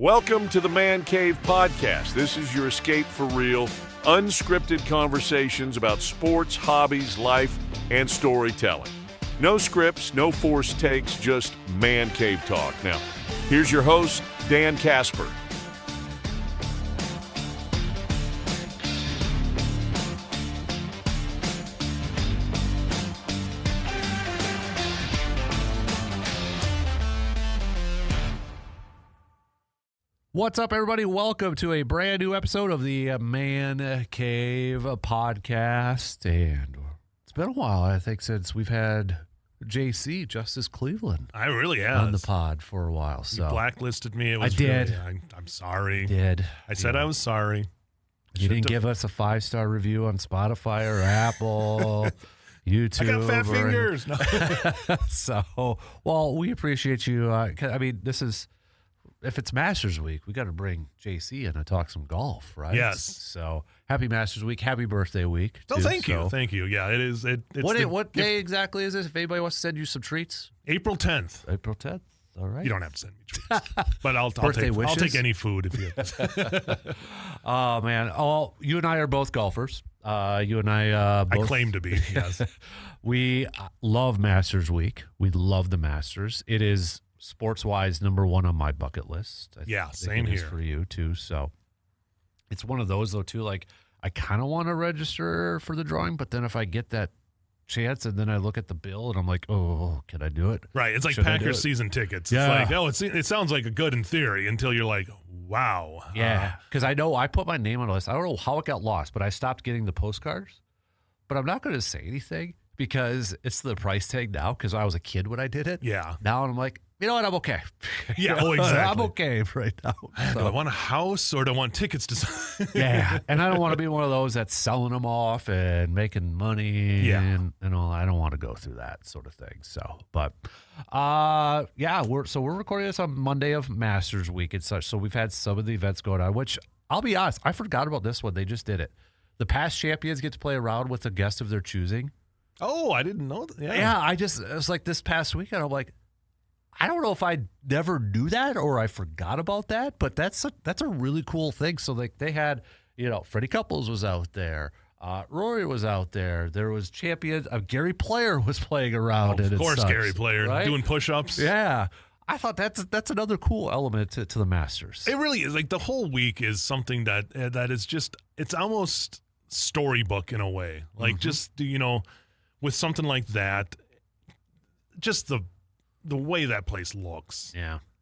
Welcome to the Man Cave Podcast. This is your escape for real, unscripted conversations about sports, hobbies, life, and storytelling. No scripts, no forced takes, just Man Cave talk. Now, here's your host, Dan Kasper. What's up, everybody? Welcome to a brand new episode of the Man Cave Podcast. And it's been a while, I think, since we've had JC, Justus Cleveland. I really have. On the pod for a while. So you blacklisted me. It was I did. Really, I'm sorry. I did. I said I was sorry. You didn't give us a 5-star review on Spotify or Apple, YouTube. I got fat fingers. No. So, well, we appreciate you. I mean, this is... If it's Masters Week, we got to bring JC in and talk some golf, right? Yes. So happy Masters Week, happy birthday week. Oh, thank you. Yeah, it is. It's what day exactly is this? If anybody wants to send you some treats, April 10th. April 10th. All right. You don't have to send me treats, but I'll take any food if you. Oh man! Oh, you and I are both golfers. You and I. Both, I claim to be. Yes. We love Masters Week. We love the Masters. It is. Sports-wise, number one on my bucket list. Same here. For you, too. So it's one of those, though, too. Like, I kind of want to register for the drawing, but then if I get that chance and then I look at the bill and I'm like, oh, can I do it? Right. It's like Packers season tickets. Yeah. It's like, it sounds like a good in theory until you're like, wow. Yeah. Because I know I put my name on a list. I don't know how it got lost, but I stopped getting the postcards. But I'm not going to say anything because it's the price tag now because I was a kid when I did it. Yeah. Now I'm like, you know what? I'm okay. Yeah, exactly. I'm okay right now. So. Do I want a house or do I want tickets to? Yeah, and I don't want to be one of those that's selling them off and making money. Yeah, and all. I don't want to go through that sort of thing. So, but we're recording this on Monday of Masters Week and such. So we've had some of the events going on. Which I'll be honest, I forgot about this one. They just did it. The past champions get to play around with a guest of their choosing. Oh, I didn't know that. Yeah, it was like this past weekend. I'm like, I don't know if I never knew that or I forgot about that, but that's a really cool thing. So like they had, Freddie Couples was out there, Rory was out there. There was champions. Gary Player was playing around. Of course, Gary Player right? Doing push-ups. Yeah, I thought that's another cool element to the Masters. It really is. Like the whole week is something that is just it's almost storybook in a way. Like just with something like that, just the way that place looks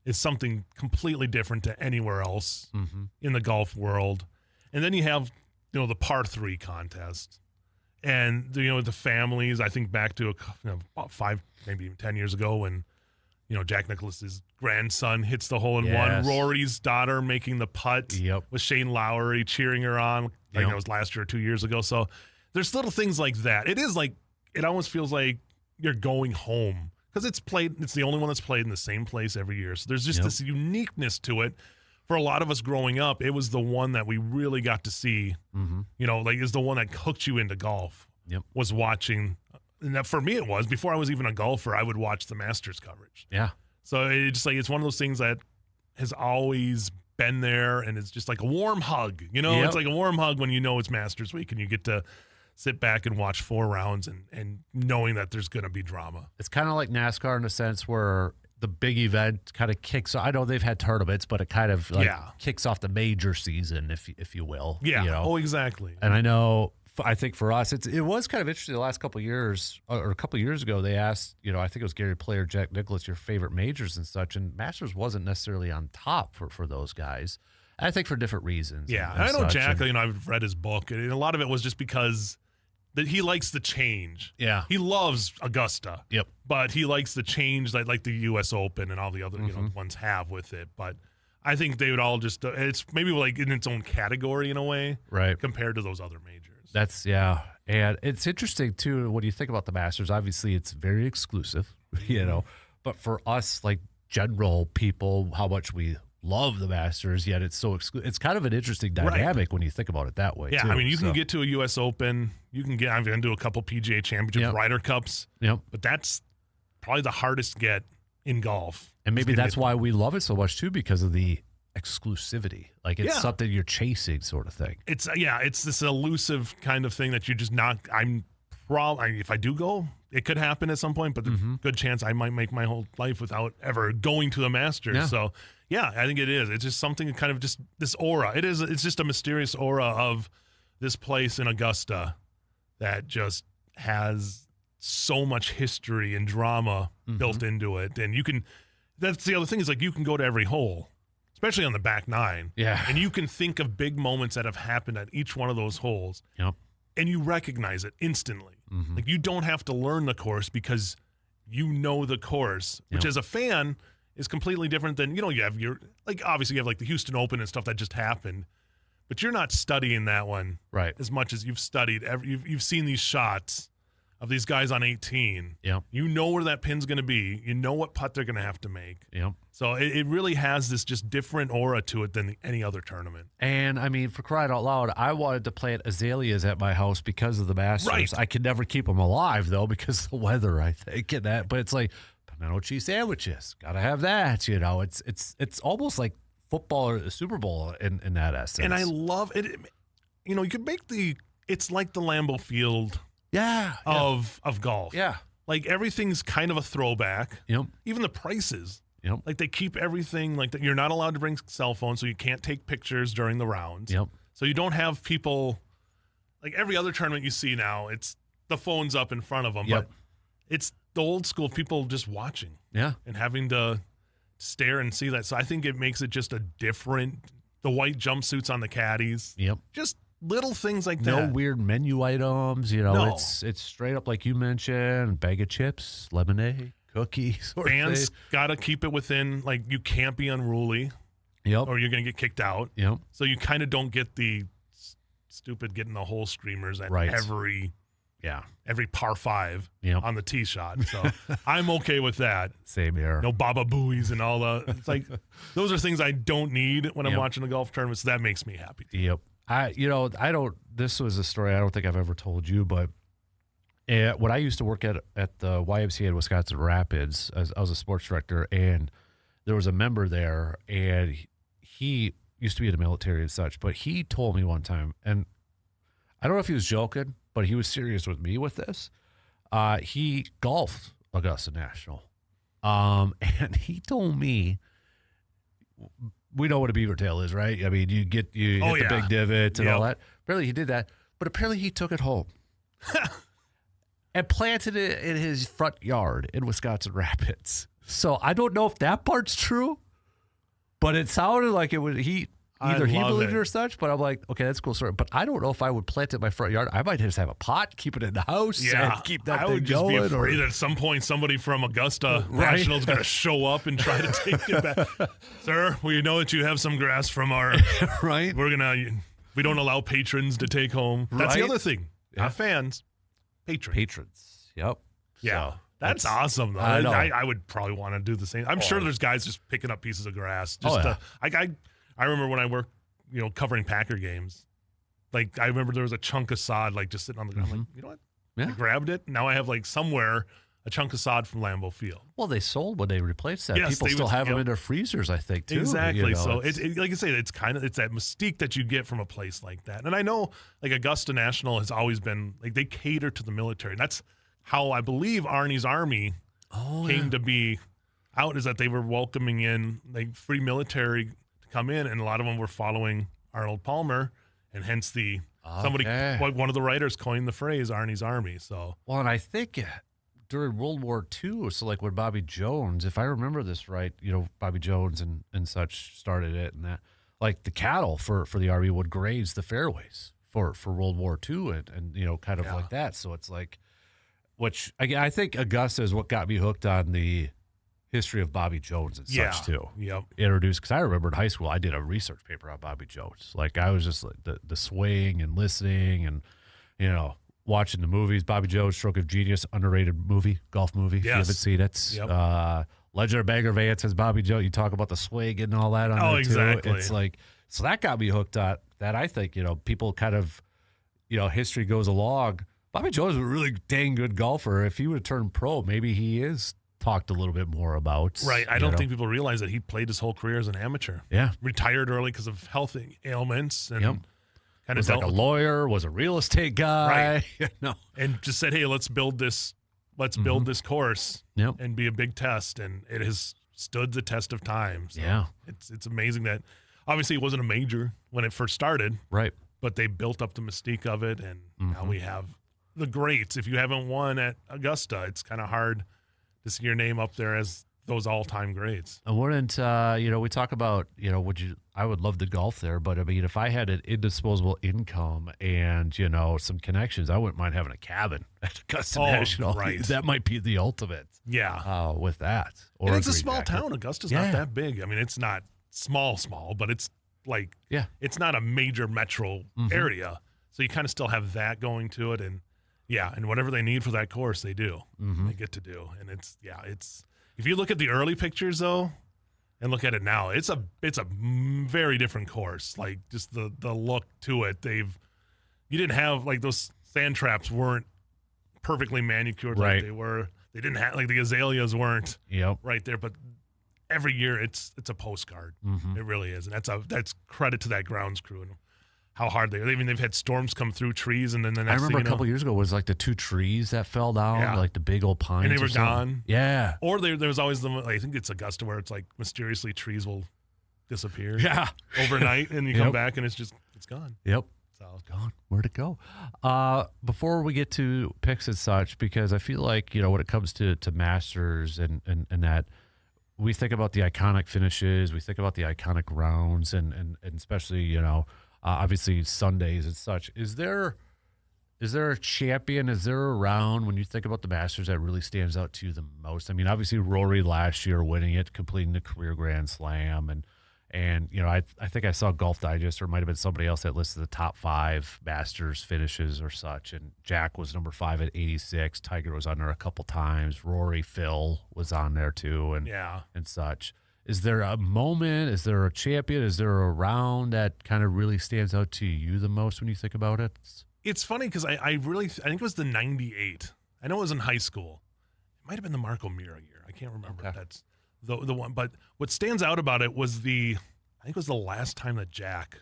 is something completely different to anywhere else in the golf world. And then you have, the par 3 contest. And, the families, I think back to about 5, maybe even 10 years ago when, Jack Nicklaus's grandson hits the hole-in-one. Rory's daughter making the putt with Shane Lowry cheering her on. I think that was last year or 2 years ago. So there's little things like that. It almost feels like you're going home. Because it's the only one that's played in the same place every year. So there's just this uniqueness to it. For a lot of us growing up, it was the one that we really got to see, is the one that hooked you into golf, was watching. And that for me it was. Before I was even a golfer, I would watch the Masters coverage. Yeah. So it's one of those things that has always been there, and it's just like a warm hug. It's like a warm hug when it's Masters Week and you get to sit back and watch 4 rounds and knowing that there's going to be drama. It's kind of like NASCAR in a sense where the big event kind of kicks off. I know they've had tournaments, but it kind of kicks off the major season, if you will. Yeah. Oh, exactly. And I think for us, it was kind of interesting the last couple of years, or a couple of years ago, they asked, I think it was Gary Player, Jack Nicklaus, your favorite majors and such, and Masters wasn't necessarily on top for those guys. I think for different reasons. Yeah. And I know Jack, I've read his book, and a lot of it was just because that he likes the change. Yeah. He loves Augusta. Yep. But he likes the change that like the U.S. Open and all the other ones have with it. But I think they would all just it's maybe like in its own category in a way, right? Compared to those other majors. And it's interesting too when you think about the Masters. Obviously, it's very exclusive, But for us, like general people, how much we love the Masters, yet it's so it's kind of an interesting dynamic when you think about it that way. Yeah, too. I mean, you can get to a U.S. Open, I'm going to do a couple PGA Championship Ryder Cups, but that's probably the hardest get in golf. And maybe that's why we love it so much too, because of the exclusivity. Like it's something you're chasing sort of thing. It's this elusive kind of thing that you just not. If I do go, it could happen at some point, but there's a good chance I might make my whole life without ever going to the Masters. Yeah. So yeah, I think it is. It's just something kind of just this aura. It's just a mysterious aura of this place in Augusta that just has so much history and drama built into it. And that's the other thing is like you can go to every hole, especially on the back nine. Yeah. And you can think of big moments that have happened at each one of those holes. Yep. And you recognize it instantly. Like you don't have to learn the course because you know the course, which as a fan is completely different than, you have obviously you have like the Houston Open and stuff that just happened, but you're not studying that one right as much as you've studied. You've seen these shots of these guys on 18. Yep. You know where that pin's going to be. You know what putt they're going to have to make. Yep. So it really has this just different aura to it than any other tournament. And, I mean, for crying out loud, I wanted to plant azaleas at my house because of the Masters. Right. I could never keep them alive, though, because of the weather, I think. And that, but it's like pimento cheese sandwiches. Got to have that, It's almost like football or the Super Bowl in that essence. And I love it. You could make it's like the Lambeau Field of golf. Yeah. Like everything's kind of a throwback. Yep. Even the prices. Yep. Like they keep everything like that. You're not allowed to bring cell phones, so you can't take pictures during the rounds. Yep. So you don't have people like every other tournament you see now, it's the phone's up in front of them. Yep. But it's the old school people just watching. Yeah. And having to stare and see that. So I think it makes it just the white jumpsuits on the caddies. Yep. Just little things like No that. weird menu items, No. It's straight up like you mentioned, bag of chips, lemonade, cookies. Fans got to keep it within, like, you can't be unruly. Yep. Or you're going to get kicked out. Yep. So you kind of don't get the stupid getting the whole screamers at every par five on the tee shot. So I'm okay with that. Same here. No Baba Booies and all the. It's like those are things I don't need when I'm watching a golf tournament. So that makes me happy. Yep. I don't. This was a story I don't think I've ever told you, but when I used to work at the YMCA in Wisconsin Rapids, I was a sports director, and there was a member there, and he used to be in the military and such, but he told me one time, and I don't know if he was joking, but he was serious with me with this. He golfed Augusta National, and he told me, we know what a beaver tail is, right? I mean, you hit the big divot and all that. Apparently he did that, but apparently he took it home and planted it in his front yard in Wisconsin Rapids. So I don't know if that part's true, but it sounded like it was either he believed it or such, but I'm like, okay, that's a cool story. But I don't know if I would plant it in my front yard. I might just have a pot, keep it in the house, and keep that thing going. I would just be afraid that at some point somebody from Augusta National is going to show up and try to take it back. Sir, we know that you have some grass from our right. We don't allow patrons to take home. That's the other thing. Not fans, patrons. Yep. Yeah. So, that's awesome, though. I would probably want to do the same. I'm sure there's guys just picking up pieces of grass. I remember when I worked, covering Packer games. Like, I remember there was a chunk of sod, like, just sitting on the ground. I'm like, you know what? Yeah. I grabbed it. Now I have, like, somewhere a chunk of sod from Lambeau Field. Well, they sold when they replaced that. Yes, people still have them in their freezers, I think, too. Exactly. So, like I say, it's that mystique that you get from a place like that. And I know, like, Augusta National has always been, like, they cater to the military. And that's how I believe Arnie's Army came to be out, is that they were welcoming in, like, free military to come in, and a lot of them were following Arnold Palmer, and hence one of the writers coined the phrase Arnie's Army. So, well, and I think during World War II, so like when Bobby Jones, if I remember this right, Bobby Jones and such started it, and that, like, the cattle for the Army would graze the fairways for World War II and kind of like that. So it's like, which I think Augusta is what got me hooked on the history of Bobby Jones and such too. Yep. Introduced, because I remember in high school I did a research paper on Bobby Jones. Like, I was just like the swing and listening and watching the movies. Bobby Jones, Stroke of Genius, underrated golf movie. If you haven't seen it. Yep. Legend of Bagger Vance has Bobby Jones. You talk about the swing and all that on there exactly. too. It's like, so that got me hooked on that. I think people kind of history goes along. Bobby Jones was a really dang good golfer. If he would have turned pro, maybe he is talked a little bit more about. Right. I don't think people realize that he played his whole career as an amateur. Yeah. Retired early because of health ailments and kind of was like a lawyer, was a real estate guy. Right. And just said, hey, let's build this course and be a big test. And it has stood the test of time. So it's amazing that obviously it wasn't a major when it first started. Right. But they built up the mystique of it, and now we have the greats. If you haven't won at Augusta, it's kind of hard to see your name up there as those all-time greats. I wouldn't, we talk about, I would love to golf there, but I mean, if I had an indisposable income and, some connections, I wouldn't mind having a cabin at Augusta National. Right. That might be the ultimate. Yeah. With that. And it's a small town. Augusta's not that big. I mean, it's not small, but it's like, it's not a major metro area. So you kind of still have that going to it. And and whatever they need for that course, they do. They get to do. And it's if you look at the early pictures though, and look at it now, it's a very different course. Like just the look to it. You didn't have like those sand traps weren't perfectly manicured like they were. They didn't have like the azaleas weren't right there, but every year it's a postcard. It really is. And that's credit to that grounds crew and how hard they've had storms come through trees, and then the next I remember a couple years ago was like the 2 trees that fell down, like the big old pines. And they were gone. Yeah. Or there was always I think it's Augusta where it's like mysteriously trees will disappear. Yeah. Overnight, and you come back and it's gone. Yep. So it's gone. Where'd it go? Before we get to picks and such, because I feel like, when it comes to Masters and that, we think about the iconic finishes, we think about the iconic rounds, and especially, obviously Sundays and such. Is there a champion? Is there a round when you think about the Masters that really stands out to you the most? I mean, obviously Rory last year winning it, completing the career Grand Slam, and I think I saw Golf Digest, or it might have been somebody else that listed the top 5 Masters finishes or such, and Jack was number 5 at 86. Tiger was on there a couple times. Rory, Phil was on there too, and such. Is there a moment? Is there a champion? Is there a round that kind of really stands out to you the most when you think about it? It's funny because I think it was the 98. I know it was in high school. It might have been the Marco Mira year. I can't remember. Okay. That's the one. But what stands out about it was I think it was the last time that Jack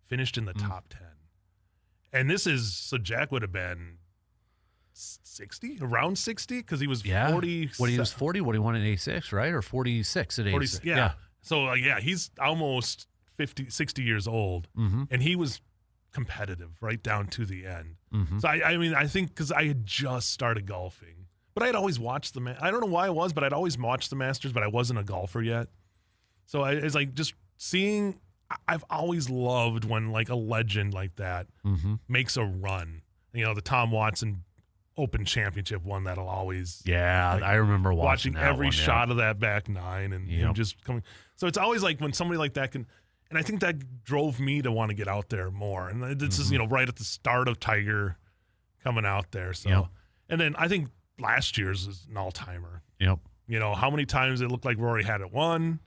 finished in the top 10. And so Jack would have been 60, around 60, because he was 40. When he was 40, what he won in 86, right? Or 46 at 86. Yeah. So, he's almost 50, 60 years old. And he was competitive right down to the end. So, I think because I had just started golfing. But I had always watched I don't know why it was, but I'd always watched the Masters, but I wasn't a golfer yet. So, it's like just seeing – I've always loved when, like, a legend like that makes a run. The Tom Watson – Open Championship one that'll always I remember watching every shot of that back 9 and him just coming. So it's always like when somebody like that and I think that drove me to want to get out there more. And this is right at the start of Tiger coming out there. So and then I think last year's is an all timer. How many times it looked like Rory had it won,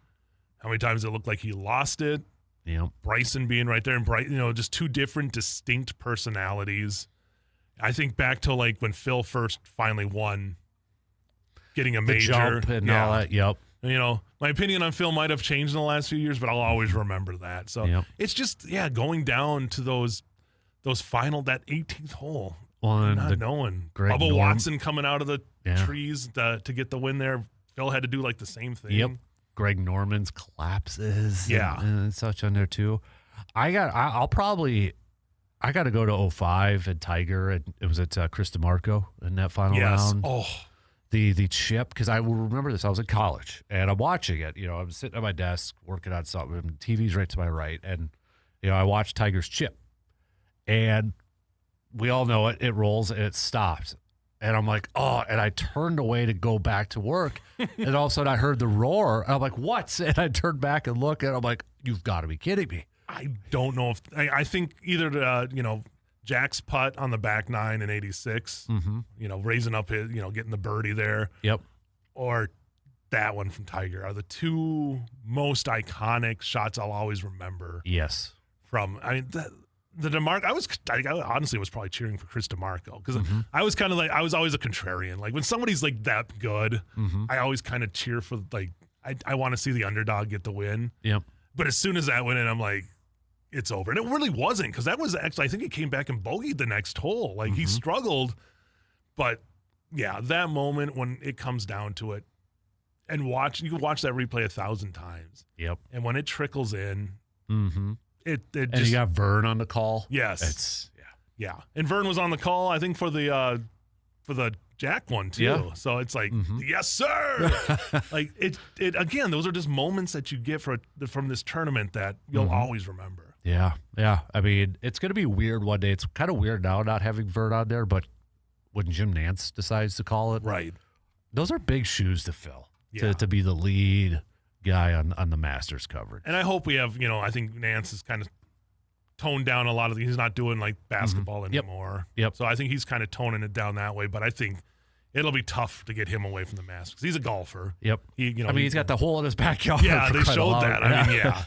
how many times it looked like he lost it. Bryson being right there, and just 2 different distinct personalities. I think back to like when Phil first finally won, getting a major jump and all that. Yep. My opinion on Phil might have changed in the last few years, but I'll always remember that. So it's just going down to those final, that 18th hole. Well, not knowing Bubba Watson coming out of the trees to get the win there. Phil had to do like the same thing. Yep. Greg Norman's collapses. And such on there too. I got to go to 05 and Tiger, and it was at Chris DeMarco in that final round. Oh, the chip, because I will remember this. I was in college, and I'm watching it. I was sitting at my desk working on something, and TV's right to my right, and I watched Tiger's chip, and we all know it. It rolls and it stops, and I'm like, oh, and I turned away to go back to work, and all of a sudden I heard the roar, and I'm like, what? And I turned back and look, and I'm like, you've got to be kidding me. I don't know if I think either Jack's putt on the back 9 in 86, raising up his, getting the birdie there. Yep. Or that one from Tiger are the 2 most iconic shots I'll always remember. Yes. the DeMarco, I honestly was probably cheering for Chris DeMarco because I was kind of like, I was always a contrarian. Like when somebody's like that good, I always kind of cheer for like, I want to see the underdog get the win. Yep. But as soon as that went in, I'm like, it's over. And it really wasn't, because that was actually, I think he came back and bogeyed the next hole. Like he struggled, but yeah, that moment when it comes down to it, and you can watch that replay 1,000 times. Yep. And when it trickles in, it and just, you got Vern on the call. yes, yeah. And Vern was on the call, I think, for the Jack one too. Yeah. So it's like, yes, sir. Like it again. Those are just moments that you get from this tournament that you'll always remember. Yeah. I mean, it's going to be weird one day. It's kind of weird now not having Vern on there, but when Jim Nantz decides to call it, Right. those are big shoes to fill. Yeah. To be the lead guy on the Masters coverage. And I hope we have, I think Nance is kind of toned down a lot of he's not doing like basketball anymore. Yep. So I think he's kind of toning it down that way, but I think it'll be tough to get him away from the Masters. He's a golfer. Yep. He's got the hole in his backyard. Yeah, they showed that. I mean, yeah.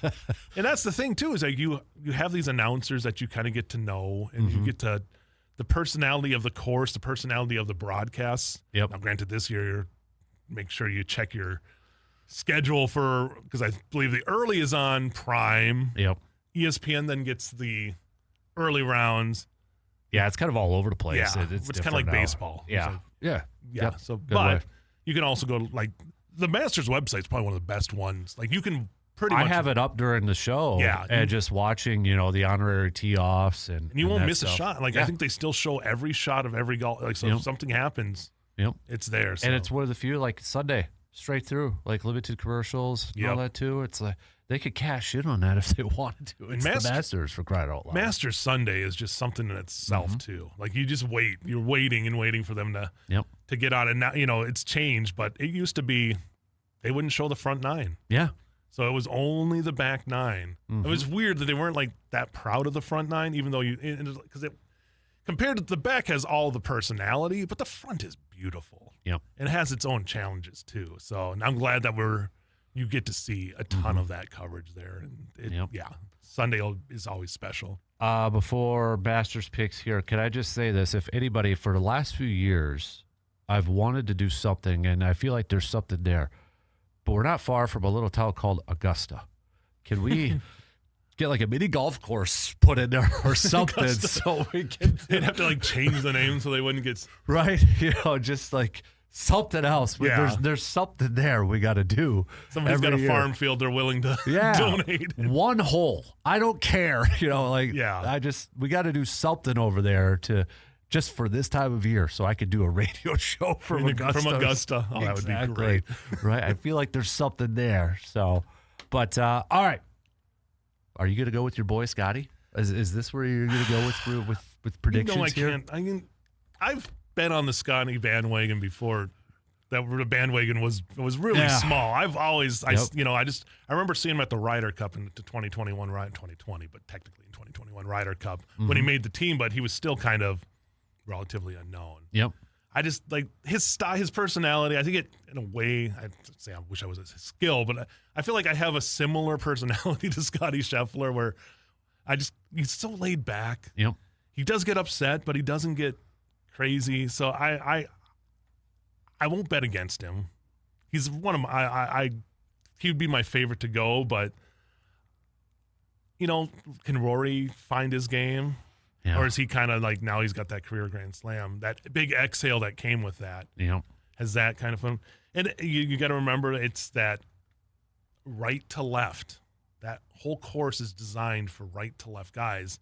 And that's the thing too, is like you have these announcers that you kind of get to know, and you get to the personality of the course, the personality of the broadcasts. Yep. Now, granted, this year, make sure you check your schedule because I believe the early is on Prime. Yep. ESPN then gets the early rounds. Yeah, it's kind of all over the place. Yeah, It's kind of like now. baseball. Yeah. It's like, yeah. Yep. So, Good but way. you can also go to like the Masters website is probably one of the best ones. Like you can pretty much. I have it up during the show. Yeah. And just watching, the honorary tee-offs. And you won't that miss stuff. a shot. Like I think they still show every shot of every golf. Like so if something happens, it's there. So. And it's one of the few, like Sunday, straight through, like limited commercials and all that too. It's like they could cash in on that if they wanted to. It's the Masters, for crying out loud. Masters Sunday is just something in itself too. Like you just wait. You're waiting and waiting for them to get on. And now, it's changed, but it used to be they wouldn't show the front nine. Yeah. So it was only the back nine. It was weird that they weren't like that proud of the front nine, even though because compared to the back has all the personality, but the front is beautiful. Yep. It has its own challenges too. So and I'm glad that you get to see a ton of that coverage there. And Sunday is always special. Before Masters picks here, can I just say this? If anybody, for the last few years, I've wanted to do something, and I feel like there's something there, but we're not far from a little town called Augusta. Can we get like a mini golf course put in there or something so we can? They'd have to like change the name so they wouldn't get right. Just like something else. Yeah. There's something there we got to do. Somebody's got a farm field they're willing to donate. One hole. I don't care. We got to do something over there just for this time of year so I could do a radio show from Augusta. From Augusta. Oh, that would be great. Right. I feel like there's something there. So, but all right. Are you going to go with your boy, Scottie? Is this where you're going to go with predictions here? I've been on the Scottie bandwagon before. That the bandwagon was really small. I've always, I remember seeing him at the Ryder Cup in the 2021 2020, but technically in 2021 Ryder Cup when he made the team, but he was still kind of relatively unknown. Yep. I just like his style, his personality. I think it, in a way, I wish I was his skill, but I feel like I have a similar personality to Scottie Scheffler, where he's so laid back. Yep. He does get upset, but he doesn't get crazy. So I won't bet against him. He's one of my he'd be my favorite to go, but can Rory find his game? Yeah. Or is he kind of like, now he's got that career Grand Slam, that big exhale that came with that? Yeah. Has that kind of fun? And you got to remember, it's that right to left. That whole course is designed for right to left guys.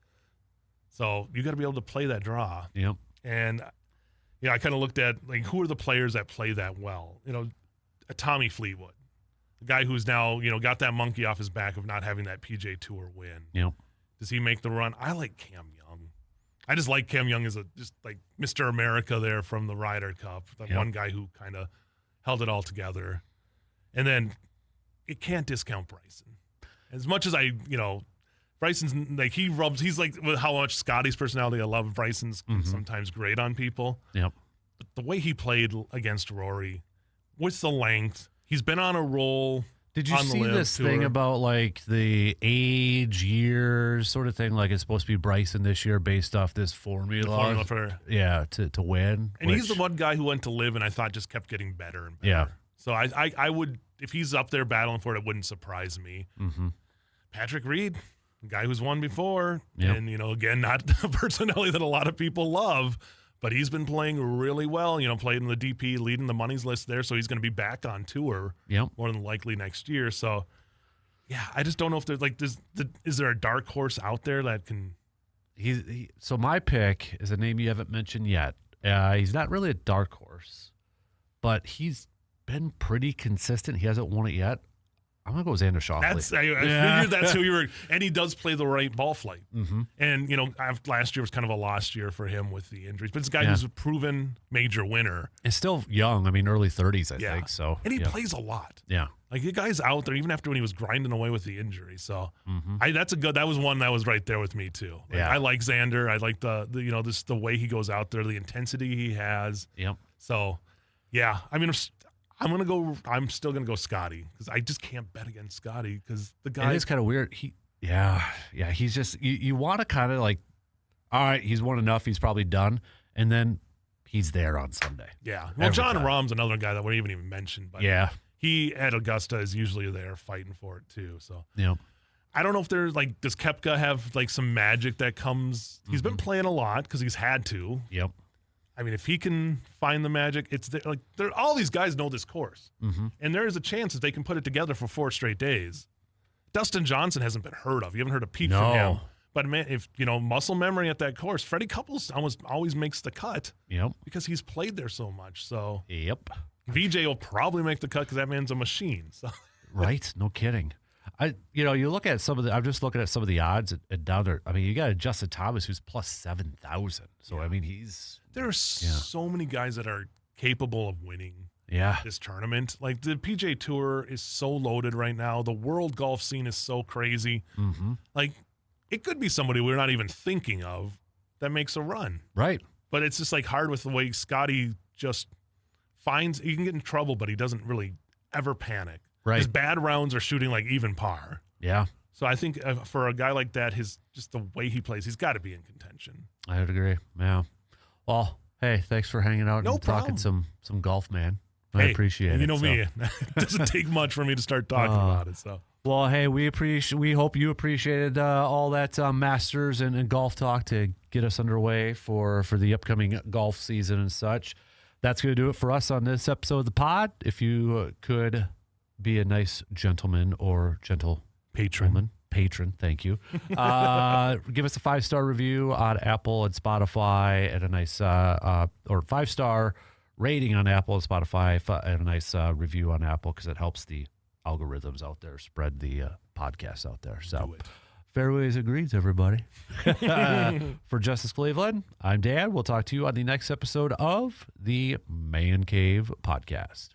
So you got to be able to play that draw. Yep. And I kind of looked at like, who are the players that play that well? A Tommy Fleetwood, the guy who's now, got that monkey off his back of not having that PJ Tour win. Yep. Does he make the run? I like Cam Young. I just like Cam Young as just like Mr. America there from the Ryder Cup. That one guy who kind of held it all together. And then it can't discount Bryson. As much as Bryson's like, he's like, with how much Scottie's personality I love, Bryson's sometimes great on people. Yep. But the way he played against Rory with the length, he's been on a roll. Did you see this thing about like the age, years sort of thing? Like it's supposed to be Bryson this year based off this formula. To win. And he's the one guy who went to live and I thought just kept getting better and better. Yeah. So I would, if he's up there battling for it wouldn't surprise me. Mm-hmm. Patrick Reed, a guy who's won before. Yep. And, again, not a personality that a lot of people love. But he's been playing really well, played in the DP, leading the money's list there. So he's going to be back on tour more than likely next year. So, yeah, I just don't know if there's is there a dark horse out there that can. So my pick is a name you haven't mentioned yet. He's not really a dark horse, but he's been pretty consistent. He hasn't won it yet. I'm going to go with Xander Schauffele. I figured that's who you were. And he does play the right ball flight. Mm-hmm. And, last year was kind of a lost year for him with the injuries. But it's a guy who's a proven major winner. And still young. I mean, early 30s, I think. So, and he plays a lot. Yeah. Like, the guy's out there, even after when he was grinding away with the injury. So, that was one that was right there with me, too. I like Xander. I like the way he goes out there, the intensity he has. Yep. So, yeah. I mean, I'm still gonna go Scottie because I just can't bet against Scottie because the guy. It is kind of weird. He's just you want to kind of like, all right, he's won enough. He's probably done, and then he's there on Sunday. Yeah. Well, John Rahm's another guy that we haven't even mentioned, but he at Augusta is usually there fighting for it too. So I don't know if there's does Koepka have some magic that comes? He's been playing a lot because he's had to. Yep. I mean, if he can find the magic, it's all these guys know this course, and there is a chance that they can put it together for 4 straight days. Dustin Johnson hasn't been heard of. You haven't heard a peep from him. But man, if muscle memory at that course, Freddie Couples always makes the cut. Yep. Because he's played there so much. So yep. VJ will probably make the cut because that man's a machine. So right, no kidding. You look at I'm just looking at some of the odds at down there. I mean, you got Justin Thomas who's plus 7,000. So I mean, there are so many guys that are capable of winning this tournament. Like the PGA Tour is so loaded right now. The world golf scene is so crazy. Mm-hmm. Like it could be somebody we're not even thinking of that makes a run. Right. But it's just hard with the way Scottie just finds he can get in trouble, but he doesn't really ever panic. Right. His bad rounds are shooting even par. Yeah. So I think for a guy like that, just the way he plays, he's got to be in contention. I would agree. Yeah. Well, hey, thanks for hanging out and talking some golf, man. I appreciate it. You know me. It doesn't take much for me to start talking about it. So. Well, hey, we hope you appreciated all that Masters and golf talk to get us underway for the upcoming golf season and such. That's going to do it for us on this episode of the pod. If you could be a nice gentleman or gentle patron, thank you. Give us a 5-star review on Apple and Spotify and a nice or 5-star rating on Apple and Spotify and a nice review on Apple because it helps the algorithms out there spread the podcast out there. So fairways and greens, everybody. For Justus Cleveland, I'm Dan. We'll talk to you on the next episode of the Man Cave Podcast.